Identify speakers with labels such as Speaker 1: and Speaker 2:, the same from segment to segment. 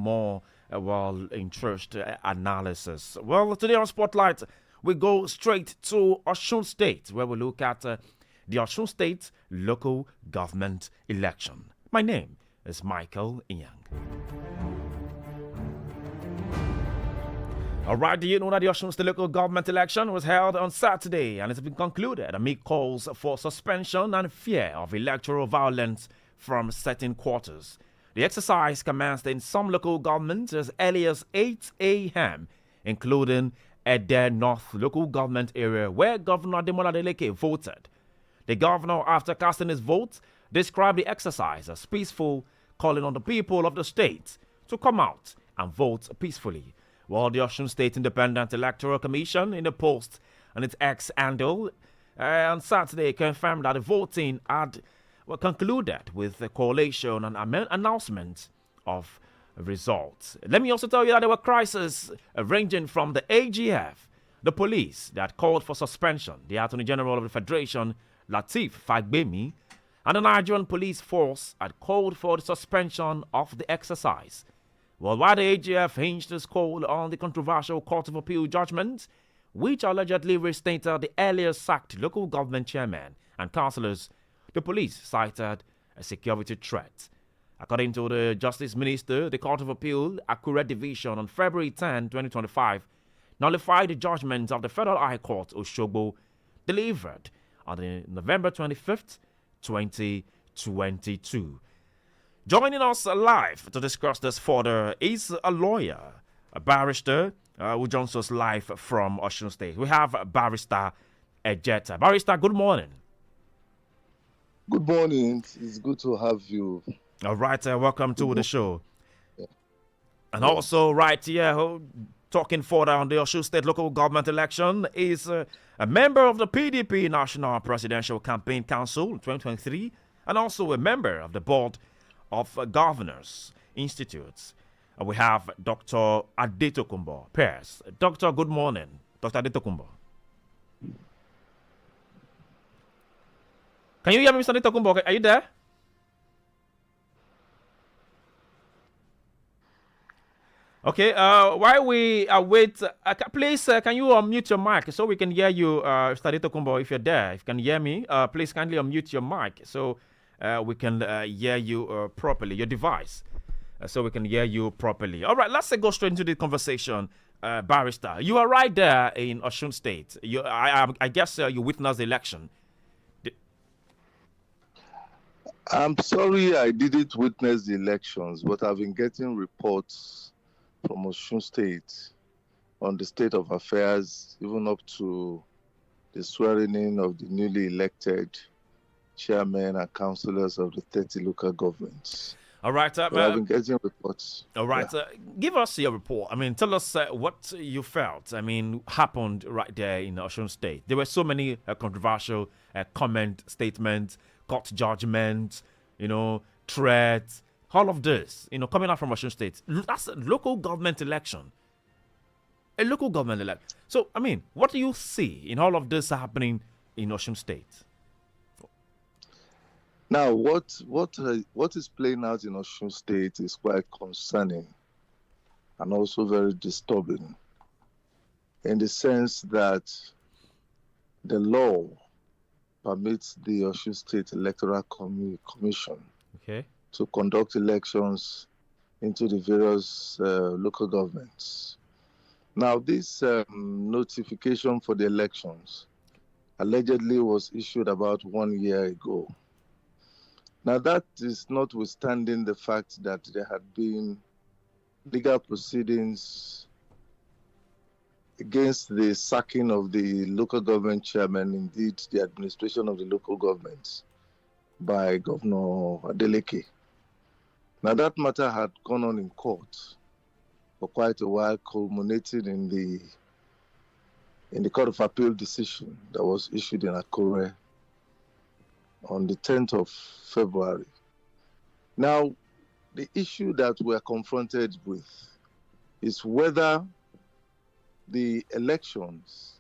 Speaker 1: more interest analysis. Well, today on Spotlight, we go straight to Osun State, where we look at the Osun State local government election. My name is Michael Inyang. All right, do you know that the Osun State local government election was held on Saturday and it's been concluded amid calls for suspension and fear of electoral violence from certain quarters? The exercise commenced in some local governments as early as 8 a.m., including Ede North local government area where Governor Ademola Adeleke voted. The governor, after casting his vote, described the exercise as peaceful, calling on the people of the state to come out and vote peacefully. While the Osun State Independent Electoral Commission in the post on its X handle on Saturday confirmed that the voting had concluded with a collation and announcement of results. Let me also tell you that there were crises ranging from the AGF, the police that called for suspension, the Attorney General of the Federation, Lateef Fagbemi, and the Nigerian police force had called for the suspension of the exercise. Well, while the AGF hinged its call on the controversial Court of Appeal judgment, which allegedly reinstated the earlier sacked local government chairman and councillors, the police cited a security threat. According to the Justice Minister, the Court of Appeal, Akure Division, on February 10, 2025, nullified the judgment of the Federal High Court, Osogbo, delivered on November 25th, 2022. Joining us live to discuss this further is a lawyer, a barrister, who joins us live from Osun State. We have Barrister Ejeta. Barrister, good morning.
Speaker 2: Good morning. It's good to have you.
Speaker 1: All right, welcome to the show. Yeah. And also, right here, talking further on the Osun State local government election is a member of the PDP National Presidential Campaign Council 2023 and also a member of the Board of Governors Institutes. We have Dr. Adetokunbo Pierce. Doctor, good morning. Dr. Adetokunbo. Can you hear me, Mr. Adetokunbo? Are you there? Okay, while we await, please, can you unmute your mic so we can hear you, Mr. Adetokunbo, if you're there. If you can hear me, please kindly unmute your mic so we can hear you properly, your device, so we can hear you properly. All right, let's go straight into the conversation. Barrister, you are right there in Osun State. I guess you witnessed the election.
Speaker 2: I'm sorry I didn't witness the elections, but I've been getting reports from Osun State on the state of affairs, even up to the swearing in of the newly elected chairmen and councillors of the 30 local governments.
Speaker 1: All right,
Speaker 2: I've been getting reports.
Speaker 1: All right, yeah. Give us your report. I mean, tell us what you felt. I mean, happened right there in Osun State. There were so many controversial comment statements, court judgments, threats, all of this, coming out from Osun State. That's a local government election. A local government election. So, I mean, what do you see in all of this happening in Osun State?
Speaker 2: Now, what is playing out in Osun State is quite concerning and also very disturbing in the sense that the law permits the Osun State Electoral Commission to conduct elections into the various local governments. Now, this notification for the elections allegedly was issued about 1 year ago. Now, that is notwithstanding the fact that there had been legal proceedings against the sacking of the local government chairman, indeed the administration of the local governments, by Governor Adeleke. Now, that matter had gone on in court for quite a while, culminating in the Court of Appeal decision that was issued in Akure on the 10th of February. Now, the issue that we're confronted with is whether the elections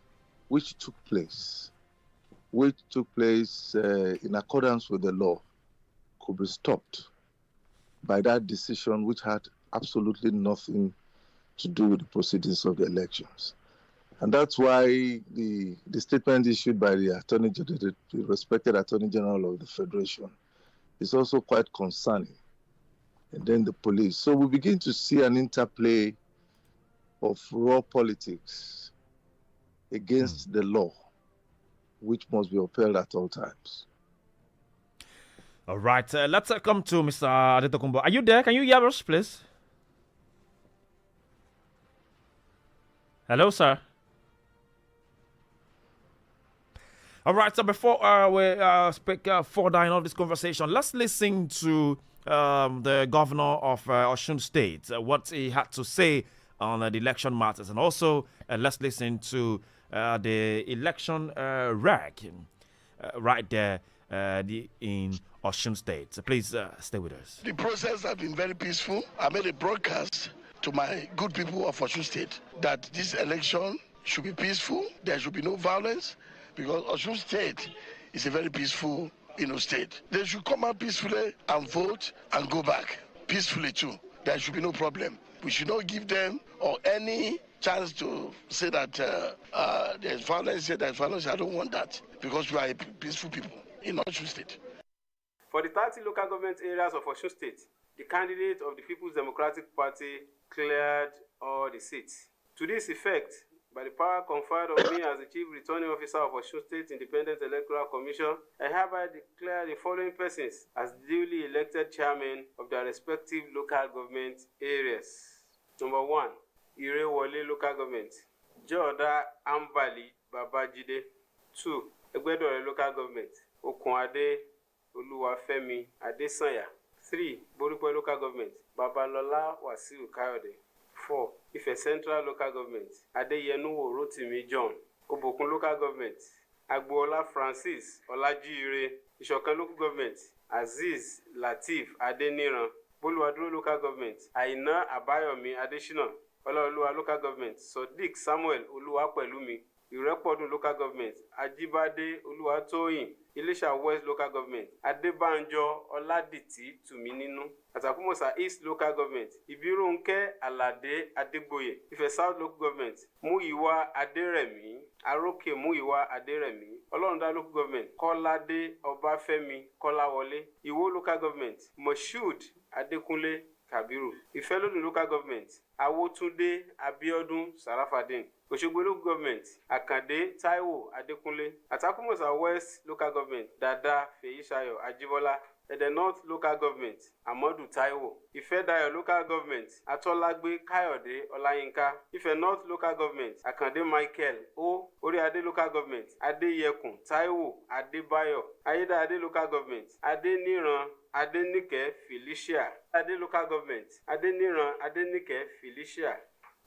Speaker 2: which took place in accordance with the law could be stopped by that decision which had absolutely nothing to do with the proceedings of the elections. And that's why the statement issued by the respected Attorney General of the Federation is also quite concerning. And then the police. So we begin to see an interplay of raw politics against the law, which must be upheld at all times.
Speaker 1: All right, let's come to Mr. Adetokunbo. Are you there? Can you hear us, please? Hello, sir. All right, so before we speak further in all this conversation, let's listen to the governor of Osun State, what he had to say on the election matters. And also, let's listen to the election reg right there in Osun State. So please stay with us.
Speaker 3: The process has been very peaceful. I made a broadcast to my good people of Osun State that this election should be peaceful. There should be no violence because Osun State is a very peaceful state. They should come out peacefully and vote and go back peacefully too. There should be no problem. We should not give them or any chance to say that there's violence here, there's violence. I don't want that because we are a peaceful people in Osun State.
Speaker 4: For the 30 local government areas of Osun State, the candidate of the People's Democratic Party cleared all the seats. To this effect, by the power conferred on me as the Chief Returning Officer of Osun State Independent Electoral Commission, I hereby declare the following persons as duly elected chairmen of their respective local government areas. Number 1, Irewole Local Government, Joda Ambali Babajide. 2, Egbedore Local Government, Okunade Oluwafemi Adesanya. 3, Borupo Local Government, Babalola Wasiu Kayode. 4, Ife Central Local Government, Adeyenuwo Rotimi John. Obokun Local Government, Agboola Francis Olajiire. Ishokan Local Government, Aziz Latif Adeniran. Boluwaduro Local Government, Aina Abayomi Adesina. Olaoluwa Local Government, Sodiq Samuel Oluwapelumi. Irepodun Local Government, Ajibade Oluwatoyin. Ilesha West Local Government, Adebanjo Oladiti Tumininu. Atakumosa East Local Government, Ibirunke Alade Adegboye. Ife South Local Government, Muyiwa Aderemi. Aroke Muyiwa Aderemi. Olonda Local Government, Kolade Obafemi Kolawole. Iwo Local Government, Moshood Adekunle Kabiru. Ifelodun Local Government, Awotunde Abiodun Sarafadin. Oshogbo Local Government, Akande Taiwo Adekunle. Atakumosa West Local Government, Dada Feyishayo Ajibola. Ede North Local Government, Amadu Taiwo. Ifedayo Local Government, Atolagbe Kayode Olayinka. Ife North Local Government, Akande Michael O. Oriade Local Government, Adeyekun Taiwo Adebayo. Ayeda Ade Local Government, Adeniran Adenike Felicia. Ade Local Government, Adeniran Adenike Felicia.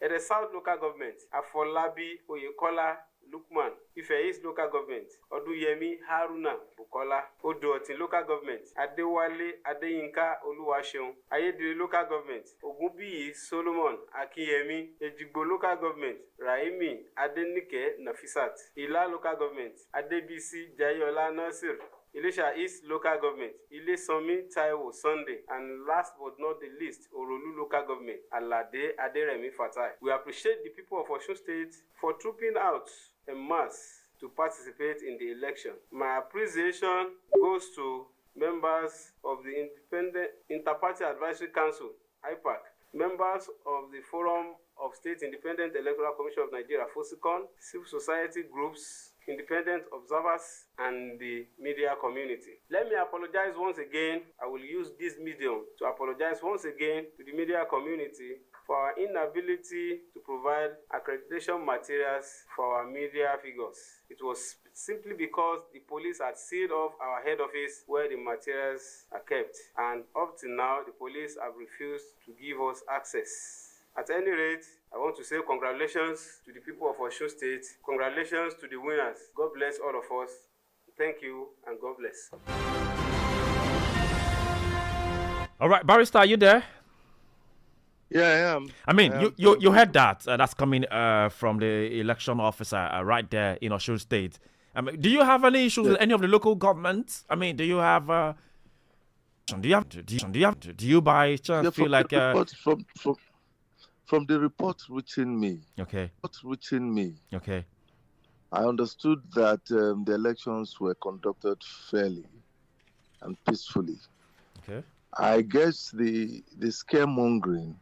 Speaker 4: Ede South Local Government, Afolabi Oyekola Lukman. Ife East Local Government, Oduyemi Haruna Bukola. Odotin Local Government, Adewale Adeyinka Oluwaseun. Ayedire Local Government, Ogunbiyi Solomon Akiyemi. Ejigbo Local Government, Raimi Adenike Nafisat. Ila Local Government, Adebisi Jayola Nasir. Ilesha East Local Government, Ilesanmi Taiwo Sunday, and last but not the least, Orolu Local Government, Alade Aderemi Fatai. We appreciate the people of Osun State for trooping out en masse to participate in the election. My appreciation goes to members of the Independent Interparty Advisory Council, IPAC, members of the Forum of State Independent Electoral Commission of Nigeria, FOSICON, civil society groups, independent observers, and the media community. Let me apologize once again. I will use this medium to apologize once again to the media community for our inability to provide accreditation materials for our media figures. It was simply because the police had sealed off our head office where the materials are kept, and up till now, the police have refused to give us access. At any rate, I want to say congratulations to the people of Osun State. Congratulations to the winners. God bless all of us. Thank you and God bless.
Speaker 1: All right, Barrister, are you there?
Speaker 2: Yeah, I am.
Speaker 1: I mean, you heard that. That's coming from the election officer right there in Osun State. I mean, do you have any issues with any of the local governments? I mean, do you have Do you by chance feel like
Speaker 2: from the report reaching me?
Speaker 1: Okay. Okay.
Speaker 2: I understood that the elections were conducted fairly and peacefully.
Speaker 1: Okay.
Speaker 2: I guess the scaremongering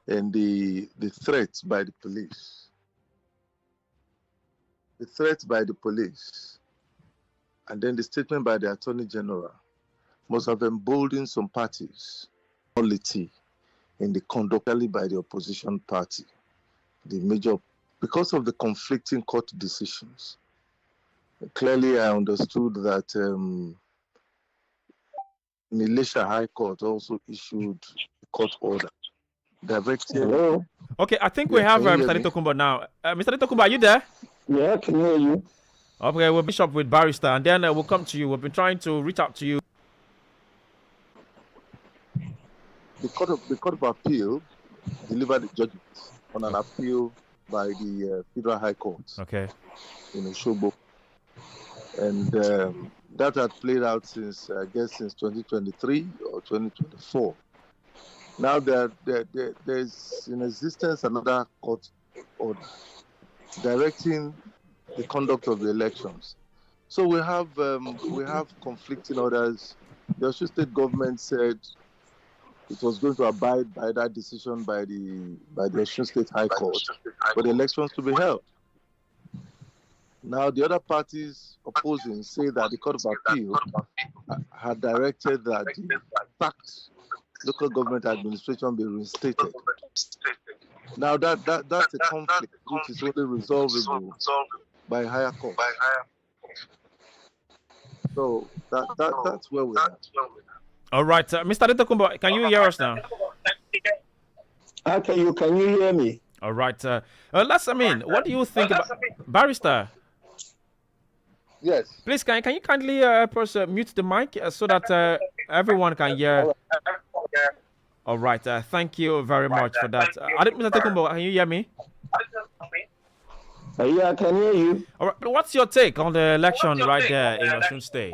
Speaker 2: and the threats by the police, and then the statement by the Attorney General must have emboldened some parties quality in the conduct by the opposition party, because of the conflicting court decisions. Clearly, I understood that Malaysia High Court also issued a court order directing.
Speaker 5: Hello?
Speaker 1: Okay, I think we have Mr. Tokumbo now. Mr. Tokumbo, are you there?
Speaker 5: Yeah, I can hear you.
Speaker 1: Okay, we'll finish up with Barrister, and then we'll come to you. We've been trying to reach out to you.
Speaker 2: The Court of Appeal delivered a judgment on an appeal by the Federal High Court.
Speaker 1: Okay.
Speaker 2: In Osogbo. And that had played out since 2023 or 2024. Now there's in existence another court order directing the conduct of the elections. So we have conflicting orders. The Osun State government said it was going to abide by that decision by the Osun State High Court for the elections to be held. Now the other parties opposing say that the Court of Appeal had directed that the tax local government administration be reinstated. Now that's a conflict which is only resolvable by higher court. So that's where we are.
Speaker 1: All right, Mr. Tokumbo, can you hear us now?
Speaker 5: Can you hear me?
Speaker 1: All right. What do you think about Barrister?
Speaker 2: Yes.
Speaker 1: Please, can you kindly mute the mic so that everyone can hear? All right. Thank you very much for that. Mr. Tokumbo, can you hear me?
Speaker 5: Yeah, I can hear you.
Speaker 1: All right. What's your take on the election right there in Osun State?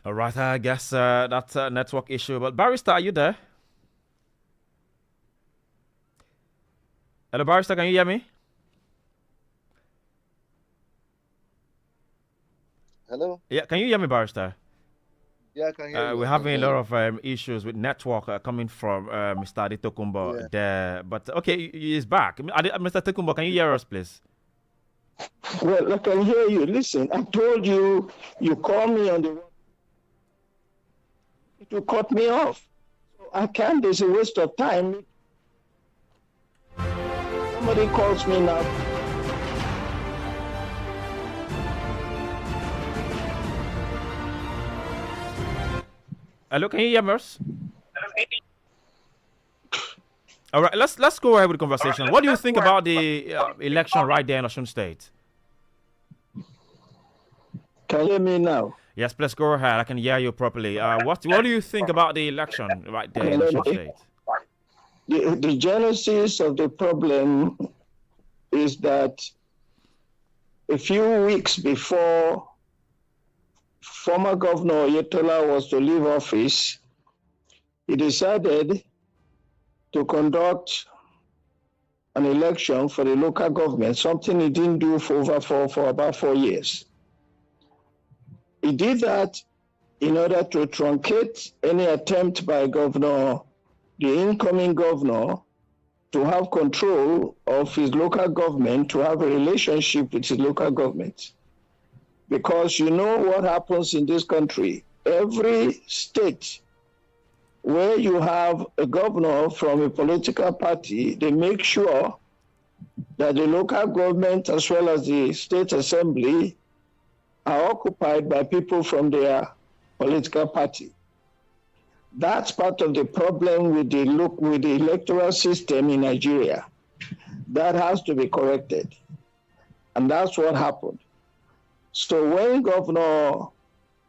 Speaker 1: All right, I guess that's a network issue. But Barrister, are you there? Hello, Barrister, can you hear me?
Speaker 2: Hello?
Speaker 1: Yeah, can you hear me, Barrister?
Speaker 2: Yeah, I can hear you.
Speaker 1: We're having a lot of issues with network coming from Mr. Adi Tokumbo there. But okay, he's back. Mr. Tokumbo, can you hear us, please?
Speaker 5: Well, I can hear you. Listen, I told you, you called me on the... It will cut me off. So I can't. It's a waste of time. Somebody calls me now.
Speaker 1: Hello, can you hear us? All right, let's go ahead with the conversation. What do you think about the election right there in Osun State?
Speaker 5: Can you hear me now?
Speaker 1: Yes, please go ahead. I can hear you properly. What do you think about the election right there in Osun State?
Speaker 5: The genesis of the problem is that a few weeks before former Governor Oyetola was to leave office, he decided to conduct an election for the local government, something he didn't do for about 4 years. He did that in order to truncate any attempt by the incoming governor, to have control of his local government, to have a relationship with his local government. Because you know what happens in this country. Every state where you have a governor from a political party, they make sure that the local government as well as the state assembly are occupied by people from their political party. That's part of the problem with the electoral system in Nigeria. That has to be corrected. And that's what happened. So when Governor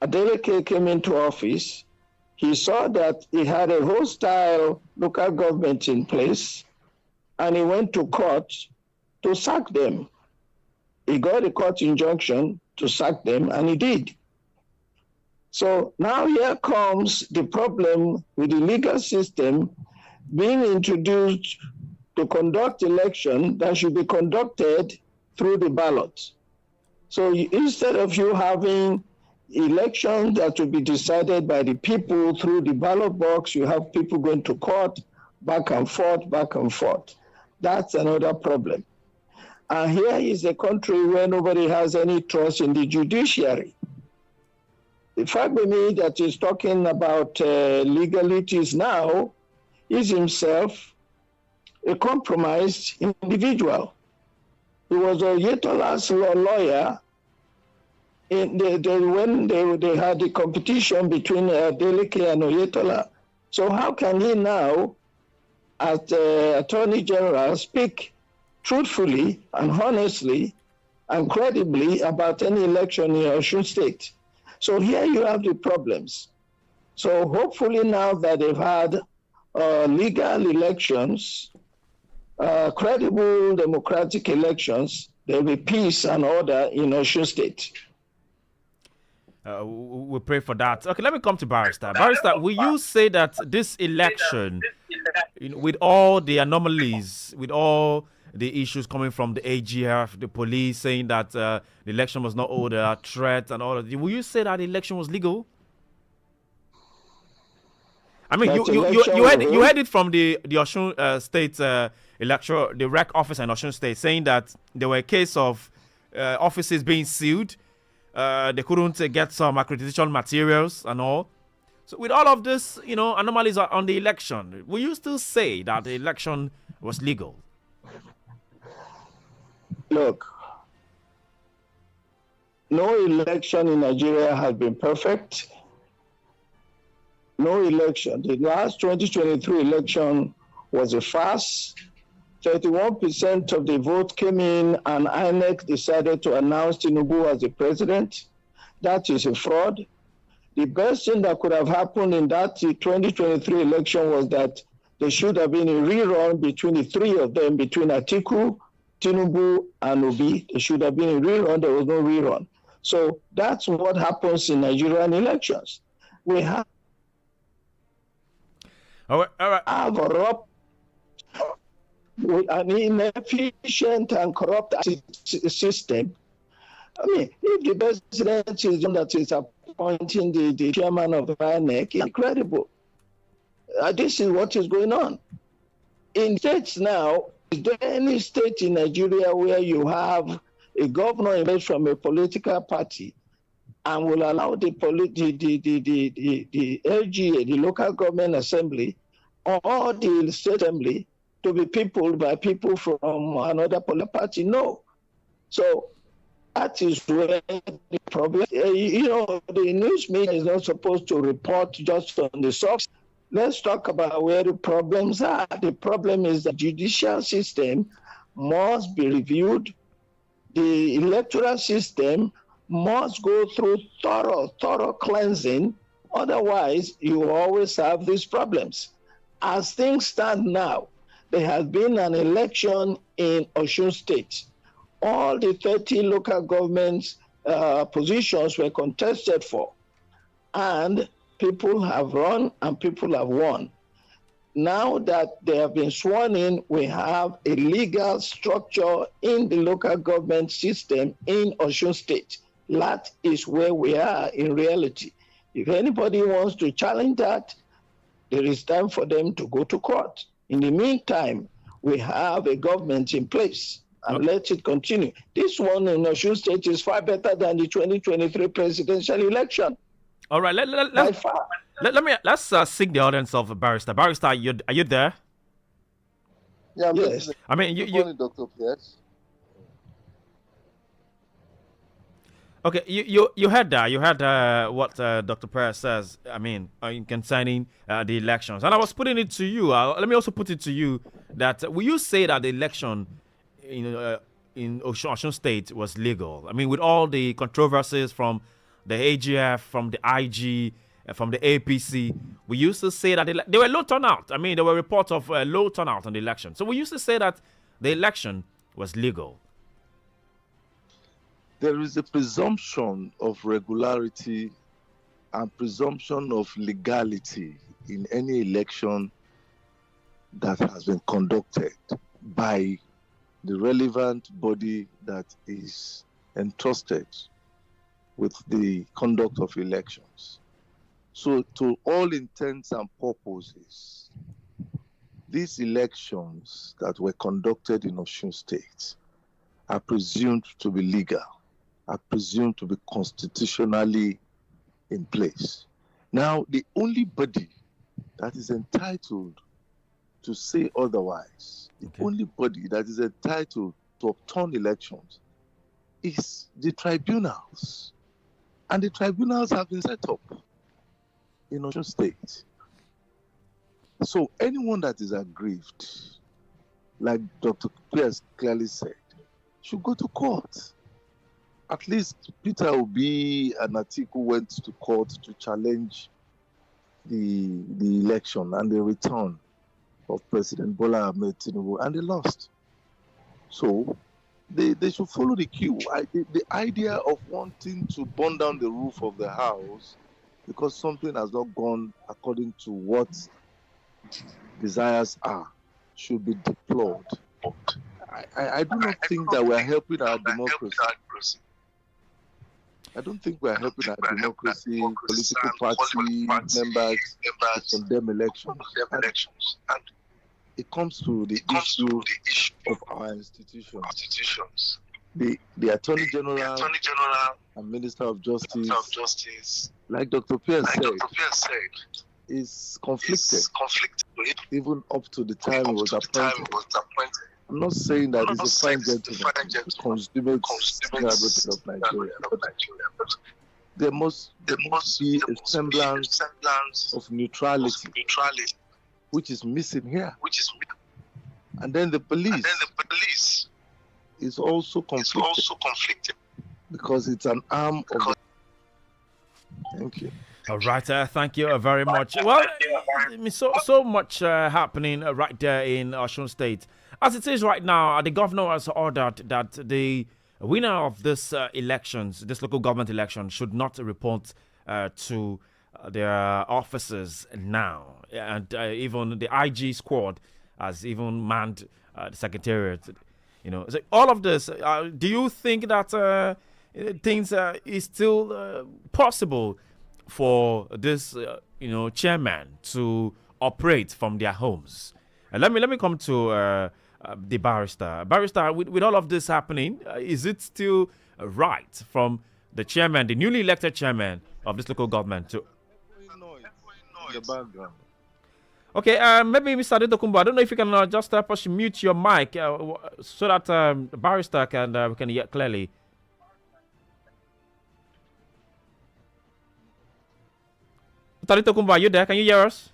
Speaker 5: Adeleke came into office, he saw that he had a hostile local government in place, and he went to court to sack them. He got a court injunction to sack them, and he did. So now here comes the problem with the legal system being introduced to conduct election that should be conducted through the ballot. So instead of you having elections that will be decided by the people through the ballot box, you have people going to court, back and forth, back and forth. That's another problem. And here is a country where nobody has any trust in the judiciary. The fact with me that is talking about legalities now is himself a compromised individual. He was a Yetola's lawyer when they had the competition between Adeleke and Oyetola. So how can he now, as Attorney General, speak truthfully and honestly and credibly about any election in Osun State? So here you have the problems. So hopefully now that they've had legal elections, credible democratic elections, there will be peace and order in Osun State.
Speaker 1: We pray for that. Okay, let me come to Barrister. Barrister, will you say that this election, with all the anomalies, with all the issues coming from the AGF, the police saying that the election was not ordered, threat and all of that, will you say that the election was legal? I mean, you heard it from the Osun State electoral, the REC officer in Osun State, saying that there were a case of offices being sealed. They couldn't get some accreditation materials and all. So with all of this, anomalies on the election, will you still say that the election was legal?
Speaker 5: Look, no election in Nigeria has been perfect. No election. The last 2023 election was a farce. 31% of the vote came in and INEC decided to announce Tinubu as the president. That is a fraud. The best thing that could have happened in that 2023 election was that there should have been a rerun between the three of them, between Atiku, Tinubu, and Obi. There should have been a rerun. There was no rerun. So that's what happens in Nigerian elections. We have
Speaker 1: all right.
Speaker 5: With an inefficient and corrupt system. I mean, if the president is the one that is appointing the chairman of the INEC, it's incredible. This is what is going on. In states now, is there any state in Nigeria where you have a governor emerged from a political party and will allow the LGA, the local government assembly, or the state assembly to be peopled by people from another political party? No. So that is where the problem. The news media is not supposed to report just on the source. Let's talk about where the problems are. The problem is the judicial system must be reviewed. The electoral system must go through thorough cleansing. Otherwise, you will always have these problems. As things stand now, there has been an election in Osun State. All the 30 local governments positions were contested for, and people have run and people have won. Now that they have been sworn in, we have a legal structure in the local government system in Osun State. That is where we are in reality. If anybody wants to challenge that, there is time for them to go to court. In the meantime, we have a government in place, and let it continue. This one in Osun State is far better than the 2023 presidential election.
Speaker 1: All right, let's seek the audience of Barrister. Barrister, are you there?
Speaker 2: Yeah,
Speaker 5: yes.
Speaker 2: I mean, you Dr. Pierce.
Speaker 1: Okay, you heard that. You heard what Dr. Perez says. I mean, concerning the elections, and I was putting it to you. Let me also put it to you that will you say that the election in Osun State was legal? I mean, with all the controversies from the AGF, from the IG, from the APC, we used to say that there were low turnout. I mean, there were reports of low turnout on the election. So we used to say that the election was legal.
Speaker 2: There is a presumption of regularity and presumption of legality in any election that has been conducted by the relevant body that is entrusted with the conduct of elections. So, to all intents and purposes, these elections that were conducted in Osun State are presumed to be legal, are presumed to be constitutionally in place. Now, the only body that is entitled to say otherwise, the only body that is entitled to upturn elections is the tribunals. And the tribunals have been set up in Osun State. So anyone that is aggrieved, like Dr. Pierce clearly said, should go to court. At least Peter Obi and Atiku went to court to challenge the election and the return of President Bola Ahmed Tinubu, and they lost. So they should follow the cue. The idea of wanting to burn down the roof of the house because something has not gone according to what desires are should be deplored. I do not think that we are helping our democracy. I don't think we are helping our democracy, political party members to condemn elections. And it comes to the issue of our institutions. The Attorney General and Minister of Justice, like Dr. Pierce said, is conflicted, even up to the time he was appointed. I'm not saying that he's a fine gentleman, consummate advocate of Nigeria, but there must be a semblance of neutrality, which is missing here. And then the police is also conflicted because it's an arm of the... Thank you.
Speaker 1: All right, thank you very much. Well, so much happening right there in Osun State. As it is right now, the governor has ordered that the winner of this elections, this local government election, should not report to their offices now. And even the IG squad has even manned the secretariat. You know, so all of this. Do you think that things is still possible for this, chairman to operate from their homes? Let me come to the barrister. Barrister, with all of this happening, is it still right from the chairman, the newly elected chairman of this local government, to...
Speaker 2: The background.
Speaker 1: Okay, maybe Mr. Adedokunbo, I don't know if you can just help us mute your mic so that the barrister we can hear clearly. Mr. Adedokunbo, are you there? Can you hear us?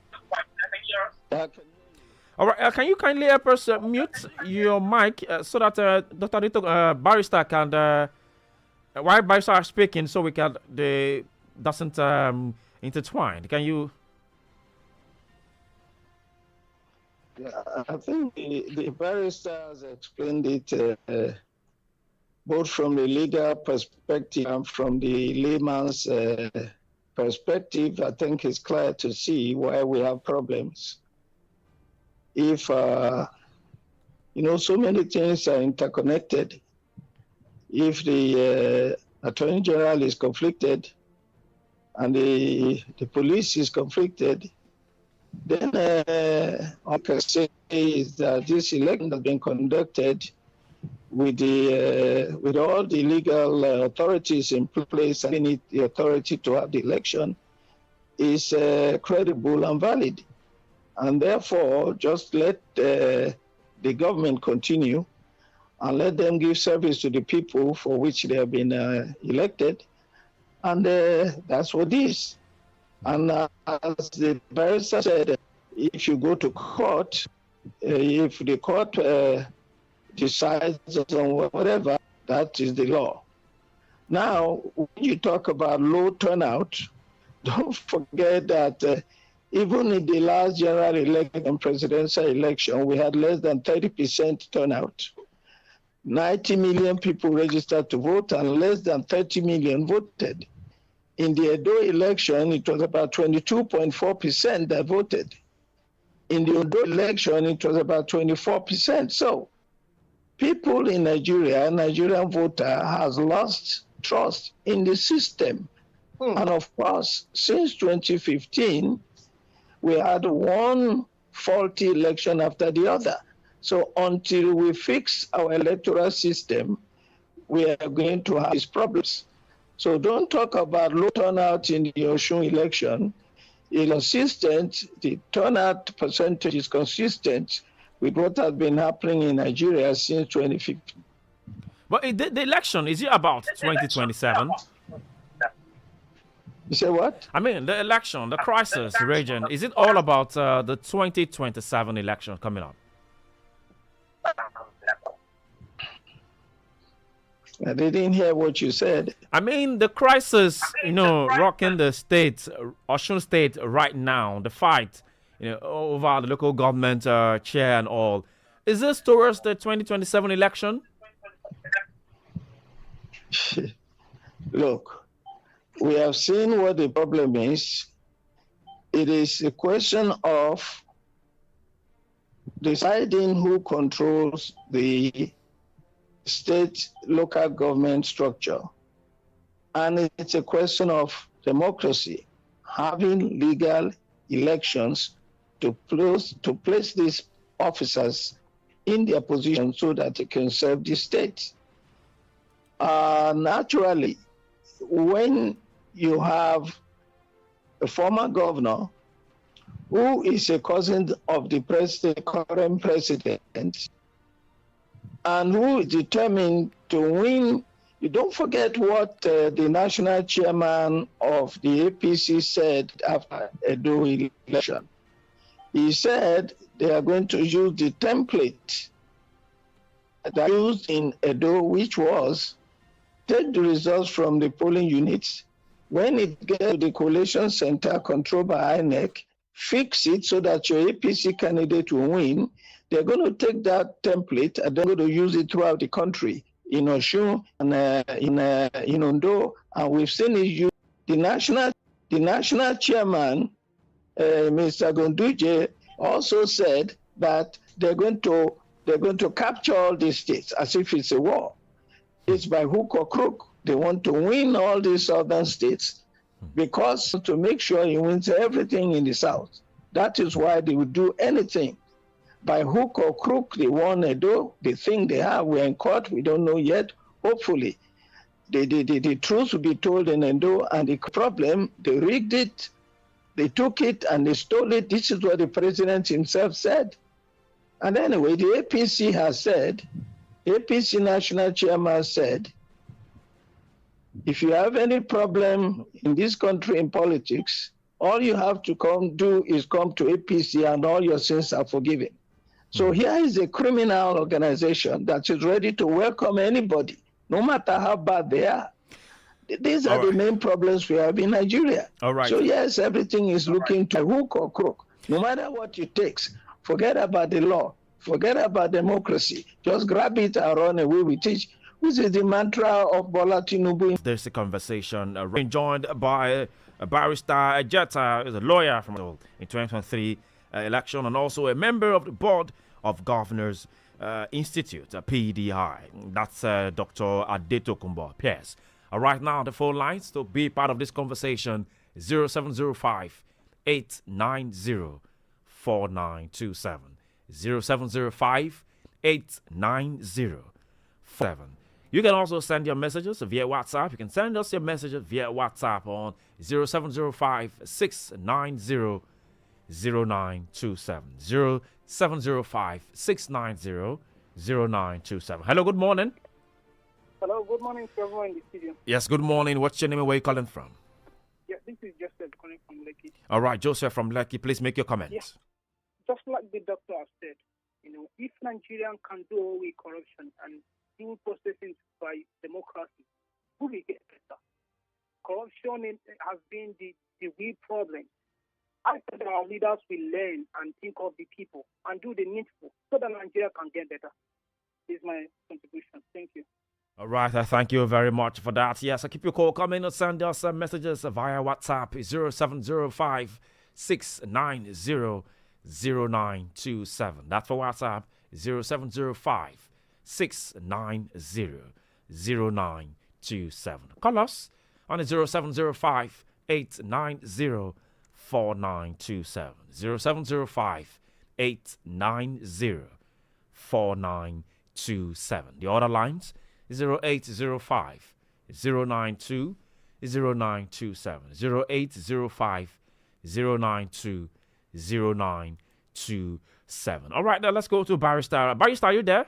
Speaker 1: All right, can you kindly help us mute your mic so that Dr. Barrister can, while Barrister are speaking, so we can, doesn't intertwine. Can you?
Speaker 5: Yeah, I think the barrister has explained it both from the legal perspective and from the layman's perspective. I think it's clear to see why we have problems. If, so many things are interconnected. If the Attorney General is conflicted and the police is conflicted, then I can say is that this election has been conducted with all the legal authorities in place and need the authority to have the election is credible and valid. And therefore, just let the government continue and let them give service to the people for which they have been elected. And that's what it is. And as the barrister said, if you go to court, if the court decides on whatever, that is the law. Now, when you talk about low turnout, don't forget that even in the last general election, presidential election, we had less than 30% turnout. 90 million people registered to vote and less than 30 million voted. In the Edo election, it was about 22.4% that voted. In the Ondo election, it was about 24%. So people in Nigeria, Nigerian voter has lost trust in the system. And of course, since 2015, we had one faulty election after the other. So until we fix our electoral system, we are going to have these problems. So don't talk about low turnout in the Osun election. It's consistent, the turnout percentage is consistent with what has been happening in Nigeria since 2015.
Speaker 1: But the election, is it about 2027?
Speaker 5: You say what?
Speaker 1: I mean, the election, the crisis region, is it all about the 2027 election coming up?
Speaker 5: I didn't hear what you said.
Speaker 1: I mean, the crisis, rocking the state, Osun State right now, the fight, over the local government chair and all. Is this towards the 2027 election?
Speaker 5: Look, we have seen what the problem is. It is a question of deciding who controls the state local government structure. And it's a question of democracy, having legal elections to place these officers in their position so that they can serve the state. Naturally, when you have a former governor who is a cousin of the current president, and who is determined to win. You don't forget what the national chairman of the APC said after Edo election. He said they are going to use the template that used in Edo, which was take the results from the polling units. When it gets to the collation center controlled by INEC, fix it so that your APC candidate will win. They're going to take that template and they're going to use it throughout the country, in Osun and in Ondo, and we've seen it used. The national chairman, Mr. Gonduje, also said that they're going to capture all these states as if it's a war. It's by hook or crook. They want to win all these southern states because to make sure he wins everything in the south. That is why they would do anything. By hook or crook, they won Edo. They think they have. We're in court. We don't know yet. Hopefully, the truth will be told in Edo. And the problem, they rigged it. They took it and they stole it. This is what the president himself said. And anyway, the APC has said, APC national chairman said, if you have any problem in this country in politics, all you have to come to APC and all your sins are forgiven. So here is a criminal organization that is ready to welcome anybody, no matter how bad they are. These are the main problems we have in Nigeria.
Speaker 1: All right.
Speaker 5: So yes, everything is looking to hook or crook. No matter what it takes, forget about the law, forget about democracy. Just grab it and run away with it. Which is the mantra of Bola Tinubu.
Speaker 1: There's a conversation joined by Barrister Ejeta, is a lawyer from in 2023 election and also a member of the board of Governors Institute, PDI. That's Dr. Adetokunbo Pierce. Right now, the phone lines to be part of this conversation 0705 890 4927. 0705 890 47. You can also send your messages via WhatsApp. You can send us your messages via WhatsApp on 0705 690 0927. 0705 690 0927. Hello, good morning.
Speaker 6: Hello, good morning to everyone in the studio.
Speaker 1: Yes, good morning. What's your name and where you calling from?
Speaker 6: Yeah, this is Joseph calling from Lekki.
Speaker 1: All right, Joseph from Lucky, please make your comments.
Speaker 6: Yeah. Just like the doctor has said, if Nigerian can do away with corruption and do processing by democracy, who will get better? Corruption has been the real problem. I said that our leaders will learn and think of the people and do the needful so that Nigeria can get better. This is my contribution. Thank you.
Speaker 1: All right, I thank you very much for that. Yes, I keep your call coming or send us messages via WhatsApp 0705 690 0927. That's for WhatsApp 0705 690 0927. Call us on 0705 890 4927. 0705 890 4927. The other lines 0805 092 0927. 0805 092 0927. All right, now let's go to Barrister. Barrister, are you there?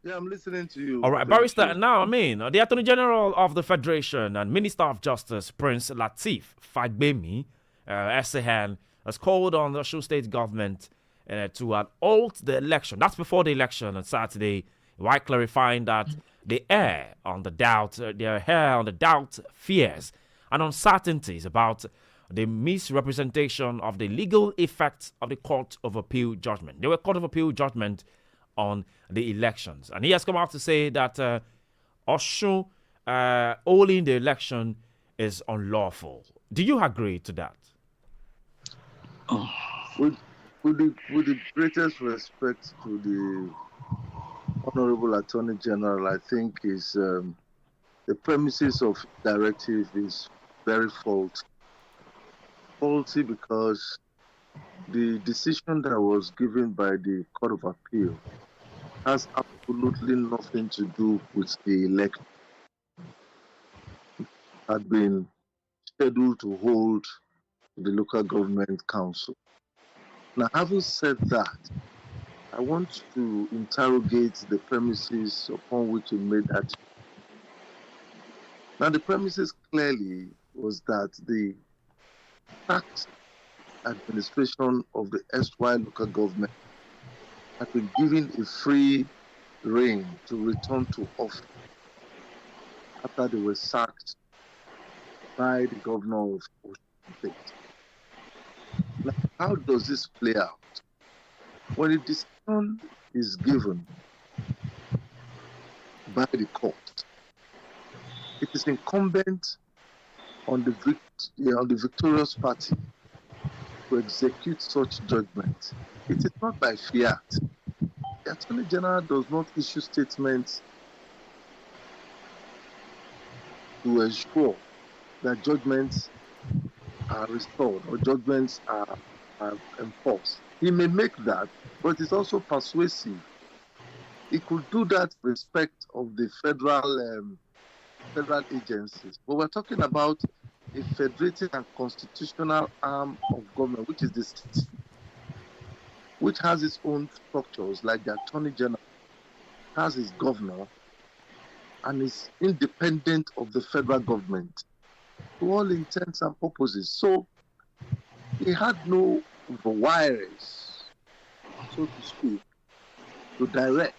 Speaker 2: Yeah, I'm listening to you.
Speaker 1: All right, Barrister. Now, the Attorney General of the Federation and Minister of Justice, Prince Lateef Fagbemi, SAN, has called on the Osun State government to halt the election. That's before the election on Saturday, while clarifying that they err on the doubt, fears, and uncertainties about the misrepresentation of the legal effects of the Court of Appeal judgment. There were Court of Appeal judgment on the elections, and he has come out to say that Osun holding the election is unlawful. Do you agree to that?
Speaker 2: With the greatest respect to the Honorable Attorney General, I think the premises of directive is very faulty. Faulty because the decision that was given by the Court of Appeal has absolutely nothing to do with the election. It had been scheduled to hold the local government council. Now, having said that, I want to interrogate the premises upon which we made that. Now, the premises clearly was that the tax administration of the erstwhile local government had been given a free rein to return to office after they were sacked by the governor of Osun State. Now, how does this play out? When a decision is given by the court, it is incumbent on the victorious party to execute such judgment. It is not by fiat. The Attorney General does not issue statements to ensure that judgments are restored or judgments are enforced. He may make that, but it's also persuasive. He could do that with respect of the federal agencies. But we're talking about a federated and constitutional arm of government, which is the state, which has its own structures, like the Attorney General has his governor and is independent of the federal government to all intents and purposes. So he had no wires, so to speak, to direct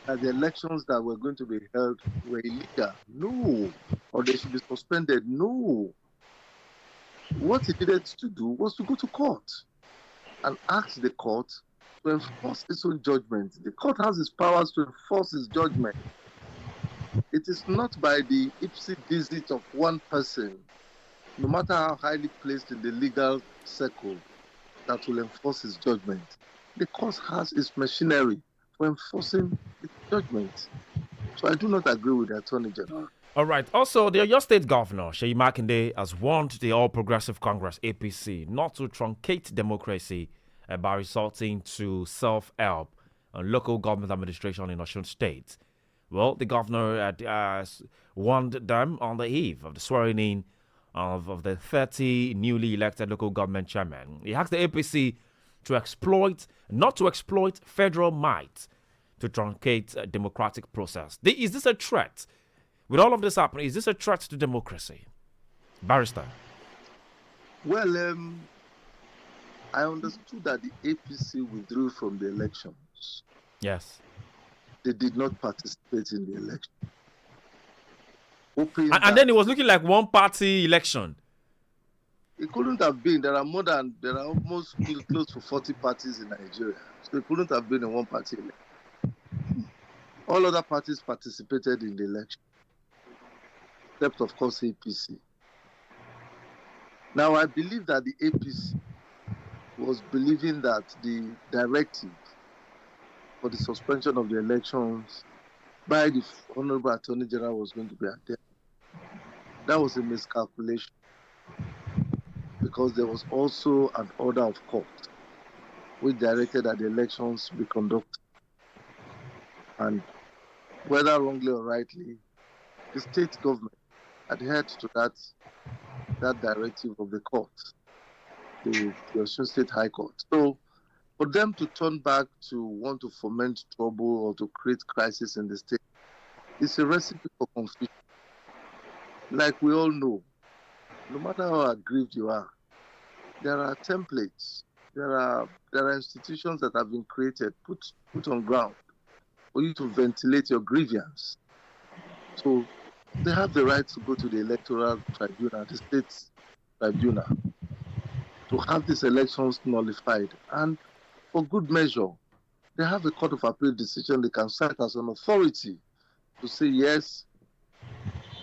Speaker 2: that the elections that were going to be held were illegal. No. Or they should be suspended. No. What he needed to do was to go to court and ask the court to enforce its own judgment. The court has its powers to enforce its judgment. It is not by the ipsy dixit of one person, no matter how highly placed in the legal circle, that will enforce his judgment. The court has its machinery for enforcing its judgment. So I do not agree with the Attorney General.
Speaker 1: All right. Also, your state governor, Seyi Makinde, has warned the All Progressive Congress, APC, not to truncate democracy by resorting to self-help and local government administration in Osun State. Well, the governor had warned them on the eve of the swearing-in of the 30 newly elected local government chairmen. He asked the APC not to exploit federal might to truncate a democratic process. Is this a threat? With all of this happening, is this a threat to democracy? Barrister.
Speaker 2: Well, I understood that the APC withdrew from the elections.
Speaker 1: Yes.
Speaker 2: They did not participate in the election.
Speaker 1: And then it was looking like one-party election.
Speaker 2: It couldn't have been. There are almost close to 40 parties in Nigeria. So it couldn't have been a one-party election. All other parties participated in the election, except, of course, APC. Now, I believe that the APC was believing that the directive for the suspension of the elections by the Honorable Attorney General was going to be adhered. That was a miscalculation, because there was also an order of court which directed that the elections be conducted. And whether wrongly or rightly, the state government adhered to that directive of the court, the Osun State High Court. So for them to turn back to want to foment trouble or to create crisis in the state, it's a recipe for confusion. Like we all know, no matter how aggrieved you are, there are templates, there are institutions that have been created, put on ground for you to ventilate your grievance. So they have the right to go to the electoral tribunal, the state tribunal, to have these elections nullified. And for good measure, they have a court of appeal decision they can cite as an authority to say, yes,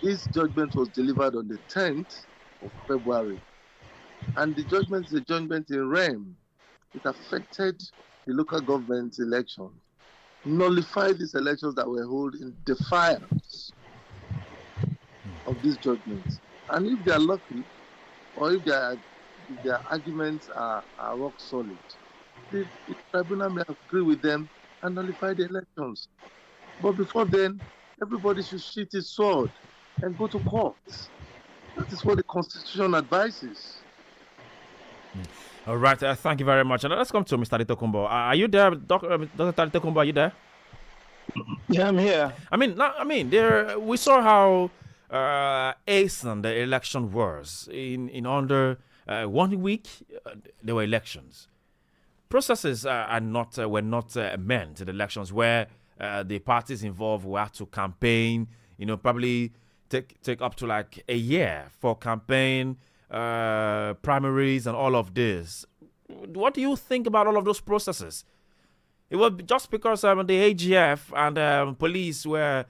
Speaker 2: this judgment was delivered on the 10th of February. And the judgment is a judgment in rem. It affected the local government election, nullified these elections that were held in defiance of these judgments. And if they are lucky, or if their arguments are rock solid, the tribunal may agree with them and nullify the elections. But before then, everybody should sheath his sword and go to court. That is what the Constitution advises.
Speaker 1: All right, thank you very much. And let's come to Mr. Adetokunbo. Are you there, Dr. Adetokunbo? Are you there?
Speaker 5: Yeah, I'm here.
Speaker 1: We saw how hastened the election was. In under 1 week, there were elections. Processes were not meant to the elections, where the parties involved were to campaign. Probably take up to like a year for campaign, primaries, and all of this. What do you think about all of those processes? It was just because the AGF and police were,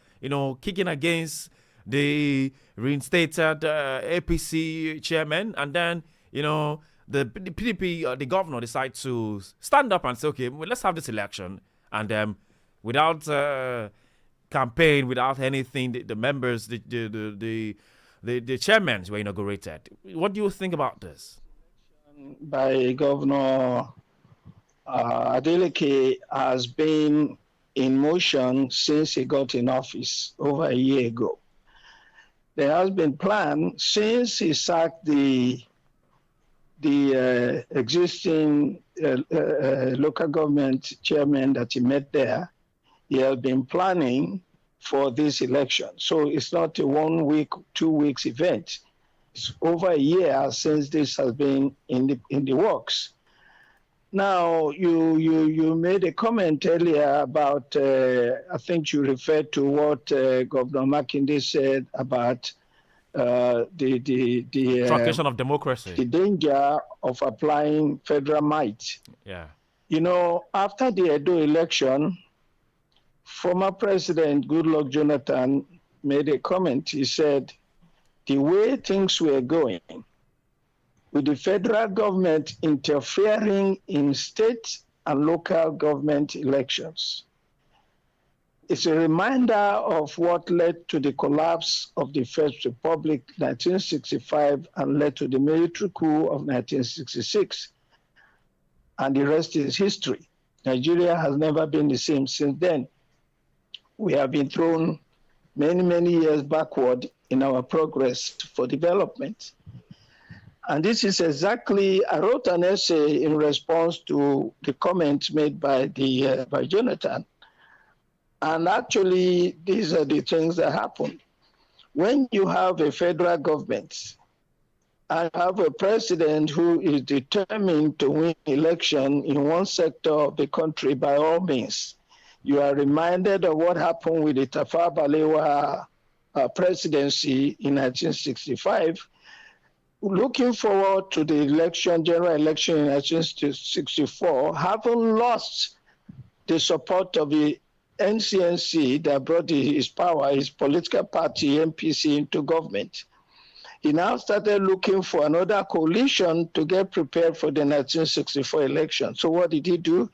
Speaker 1: kicking against the reinstated APC chairman, and then, the PDP, the governor, decided to stand up and say, okay, well, let's have this election, and without campaign, without anything, the members, the chairmen were inaugurated. What do you think about this?
Speaker 5: By Governor Adeleke has been in motion since he got in office over a year ago. There has been plan since he sacked the existing local government chairman that he met there. He has been planning for this election. So it's not a 1 week, 2 weeks event. It's over a year since this has been in the works. Now, you made a comment earlier about, I think you referred to what Governor Makinde said about the
Speaker 1: truncation of democracy,
Speaker 5: the danger of applying federal might.
Speaker 1: Yeah.
Speaker 5: After the Edo election, former President Goodluck Jonathan made a comment. He said, the way things were going, with the federal government interfering in state and local government elections, it's a reminder of what led to the collapse of the First Republic 1965 and led to the military coup of 1966. And the rest is history. Nigeria has never been the same since then. We have been thrown many, many years backward in our progress for development. And this is exactly, I wrote an essay in response to the comments made by by Jonathan. And actually, these are the things that happen. When you have a federal government and have a president who is determined to win election in one sector of the country by all means, you are reminded of what happened with the Tafawa Balewa presidency in 1965. Looking forward to the general election in 1964, having lost the support of the NCNC that brought his power, his political party, MPC, into government, he now started looking for another coalition to get prepared for the 1964 election. So what did he do?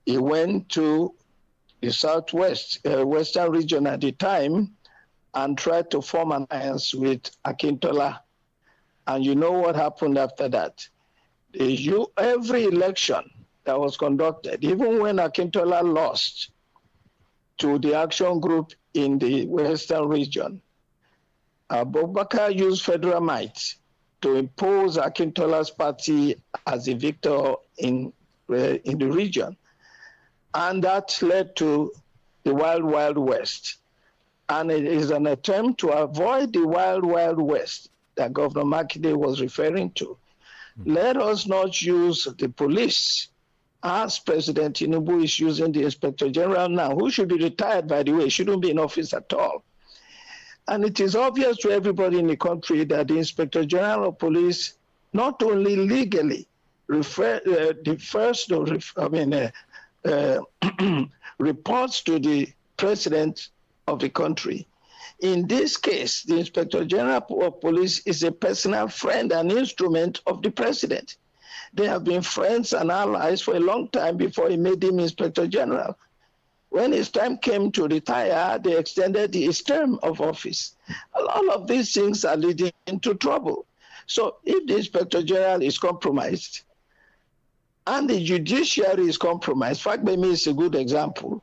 Speaker 5: He went to the Southwest, Western region at the time, and tried to form an alliance with Akintola. And you know what happened after that? Every election that was conducted, even when Akintola lost to the action group in the Western region, Abubakar used federal might to impose Akintola's party as a victor in the region. And that led to the Wild Wild West. And it is an attempt to avoid the Wild Wild West that Governor Makinde was referring to. Let us not use the police as President Tinubu is using the Inspector General now, who should be retired, by the way, shouldn't be in office at all. And it is obvious to everybody in the country that the Inspector General of Police not only legally reports to the President of the country. In this case, the Inspector General of Police is a personal friend and instrument of the President. They have been friends and allies for a long time before he made him Inspector General. When his time came to retire, they extended his term of office. All of these things are leading into trouble. So if the Inspector General is compromised and the judiciary is compromised, Fagbemi is a good example.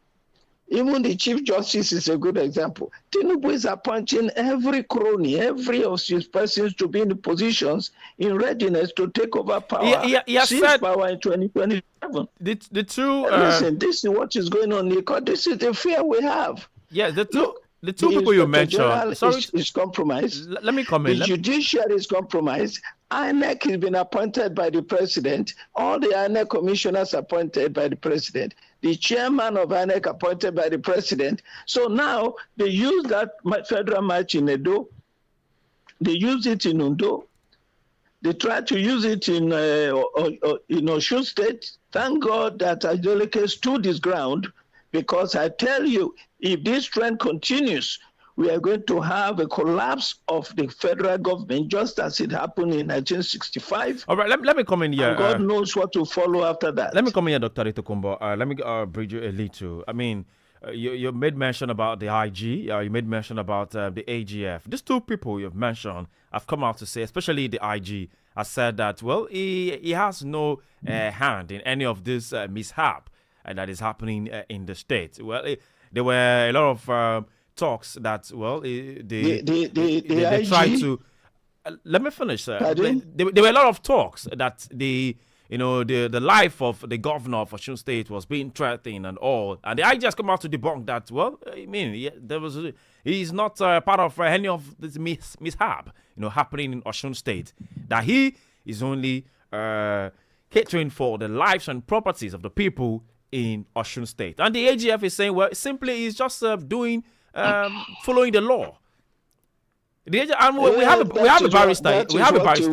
Speaker 5: Even the Chief Justice is a good example. Tinubu is appointing every crony, every of his persons to be in the positions in readiness to take over power, seize power in 2027.
Speaker 1: The two...
Speaker 5: Listen, this is what is going on, because this is the fear we have.
Speaker 1: Yeah, the two people you mentioned...
Speaker 5: is compromised.
Speaker 1: Let me comment.
Speaker 5: The judiciary is compromised. INEC has been appointed by the president. All the INEC commissioners appointed by the president. The chairman of INEC appointed by the president. So now they use that federal might in Edo. They use it in Undo. They try to use it in Osun State. Thank God that Adeleke stood his ground, because I tell you, if this trend continues, we are going to have a collapse of the federal government, just as it happened in 1965.
Speaker 1: All right, let me come in here.
Speaker 5: And God knows what to follow after that.
Speaker 1: Let me come in here, Dr. Itokumbo. Let me bridge you a little. I mean, you made mention about the IG. You made mention about the AGF. These two people you've mentioned have come out to say, especially the IG, has said that, well, he has no hand in any of this mishap that is happening in the state. Well, there were a lot of... talks that, well, they tried to... let me finish, sir. There were a lot of talks that the life of the governor of Osun State was being threatened and all. And the IG has come out to debunk that, well, I mean, he's not part of any of this mishap, happening in Osun State. That he is only catering for the lives and properties of the people in Osun State. And the AGF is saying, well, simply he's just doing... following the law. We have a barrister. We have a barrister.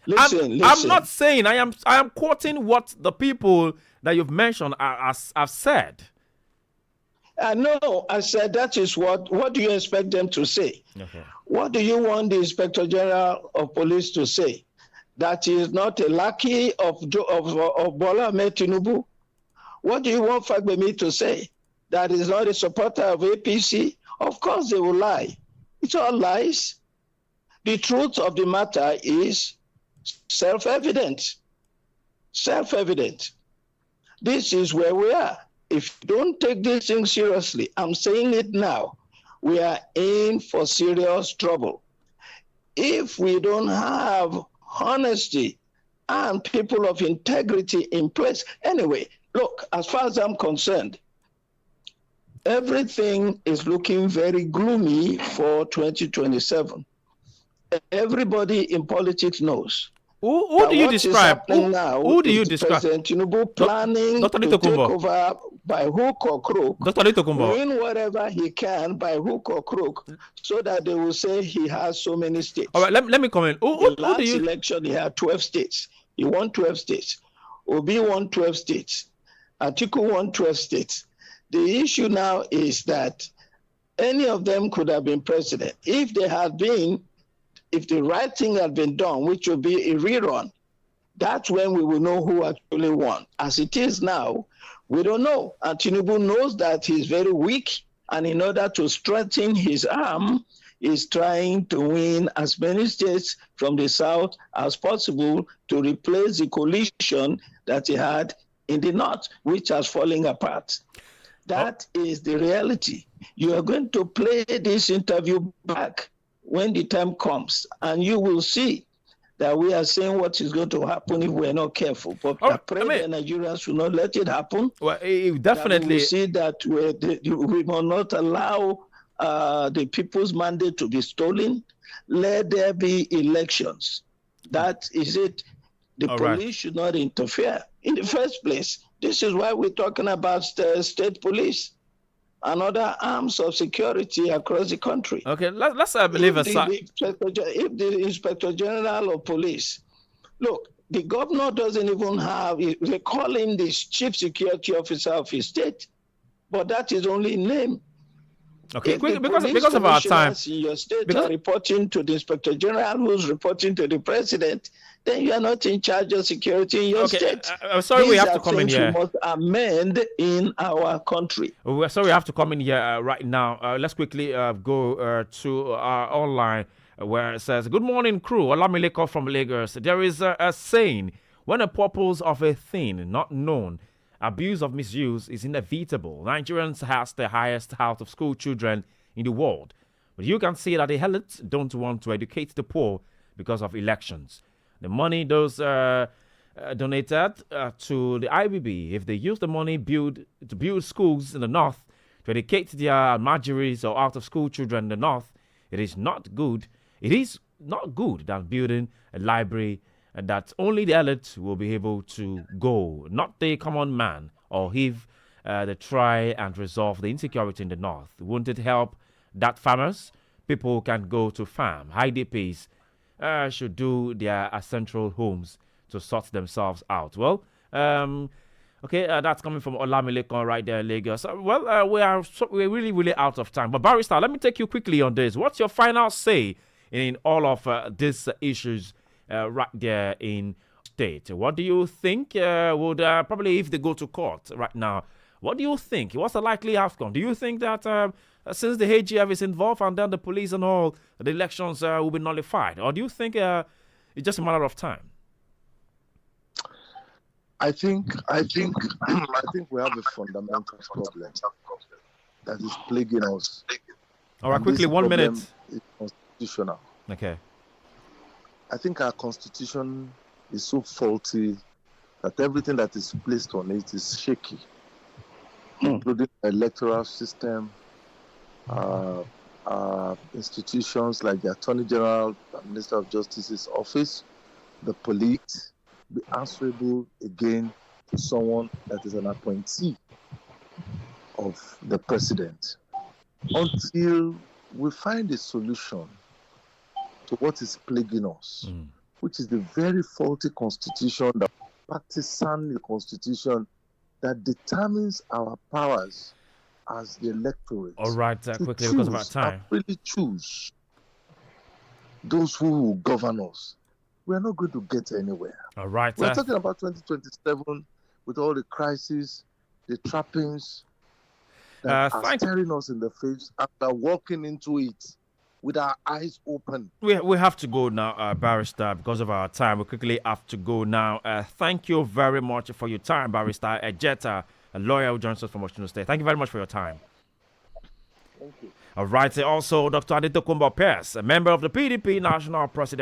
Speaker 5: Listen.
Speaker 1: I'm not saying. I am quoting what the people that you've mentioned have said.
Speaker 5: No, I said that is what do you expect them to say?
Speaker 1: Okay.
Speaker 5: What do you want the Inspector General of Police to say? That he is not a lackey of Bola Ahmed Tinubu? What do you want Fagbemi to say? That is not a supporter of APC? Of course they will lie. It's all lies. The truth of the matter is self-evident. Self-evident. This is where we are. If you don't take this thing seriously, I'm saying it now, we are in for serious trouble. if we don't have honesty and people of integrity in place. Anyway, look, as far as I'm concerned, everything is looking very gloomy for 2027. Everybody in politics knows.
Speaker 1: Who do you describe? Who do you describe?
Speaker 5: President Tinubu planning to take over by hook or crook, doing whatever he can by hook or crook, so that they will say he has so many states.
Speaker 1: All right, let me comment.
Speaker 5: The last election, he had 12 states. He won 12 states. Obi won 12 states. Atiku won 12 states. The issue now is that any of them could have been president. If the right thing had been done, which would be a rerun, that's when we will know who actually won. As it is now, we don't know. And Tinubu knows that he's very weak, and in order to strengthen his arm, he's trying to win as many states from the south as possible to replace the coalition that he had in the north, which has fallen apart. That is the reality. You are going to play this interview back when the time comes, and you will see that we are saying what is going to happen if we're not careful. But I pray the Nigerians will not let it happen.
Speaker 1: Well, definitely.
Speaker 5: We will see that we will not allow the people's mandate to be stolen. Let there be elections. That is it. The police should not interfere. In the first place, this is why we're talking about state police and other arms of security across the country.
Speaker 1: Okay, let's believe aside.
Speaker 5: If the Inspector General of Police, look, the governor doesn't even have, they call him the Chief Security Officer of his state, but that is only name.
Speaker 1: Okay, because of our time.
Speaker 5: Your state are reporting to the Inspector General, who's reporting to the President, then you are not in charge of security in your state.
Speaker 1: I'm sorry, we have to come in here.
Speaker 5: We must amend in our country.
Speaker 1: We're sorry, we have to come in here right now. Let's quickly go to our online where it says, "Good morning, crew. Olamileko from Lagos. There is a saying, when a purpose of a thing not known, abuse of misuse is inevitable. Nigerians has the highest out of school children in the world. But you can see that the elites don't want to educate the poor because of elections. The money those donated to the IBB, if they use the money to build schools in the north, to educate their marginaries or out of school children in the north, it is not good. It is not good than building a library and that only the elite will be able to go, not the common man, or if they try and resolve the insecurity in the north. Won't it help that farmers, people can go to farm? IDPs should do their central homes to sort themselves out." Well, okay, that's coming from Olamileko right there in Lagos. We're really, really out of time. But Barrister, let me take you quickly on this. What's your final say in all of these issues right there in state? What do you think would probably, if they go to court right now, what do you think? What's the likely outcome? Do you think that since the AGF is involved and then the police and all, the elections will be nullified? Or do you think it's just a matter of time?
Speaker 2: I think we have a fundamental problem that is plaguing us.
Speaker 1: All right, quickly, 1 minute.
Speaker 2: It's constitutional.
Speaker 1: Okay.
Speaker 2: I think our constitution is so faulty that everything that is placed on it is shaky, including the electoral system, institutions like the Attorney General, the Minister of Justice's office, the police, be answerable again to someone that is an appointee of the president until we find a solution to what is plaguing us, which is the very faulty constitution, the partisan constitution that determines our powers as the electorate.
Speaker 1: All right, quickly, because of our time.
Speaker 2: Really choose those who will govern us. We are not going to get anywhere.
Speaker 1: All right.
Speaker 2: We're talking about 2027 with all the crises, the trappings that are staring us in the face after walking into it with our eyes open.
Speaker 1: We have to go now, Barrister, because of our time. We quickly have to go now. Thank you very much for your time, Barrister Ejeta, a lawyer who joins us from Osun State. Thank you very much for your time.
Speaker 2: Thank you.
Speaker 1: All right, also Dr. Adetokunbo Pierce, a member of the PDP National President.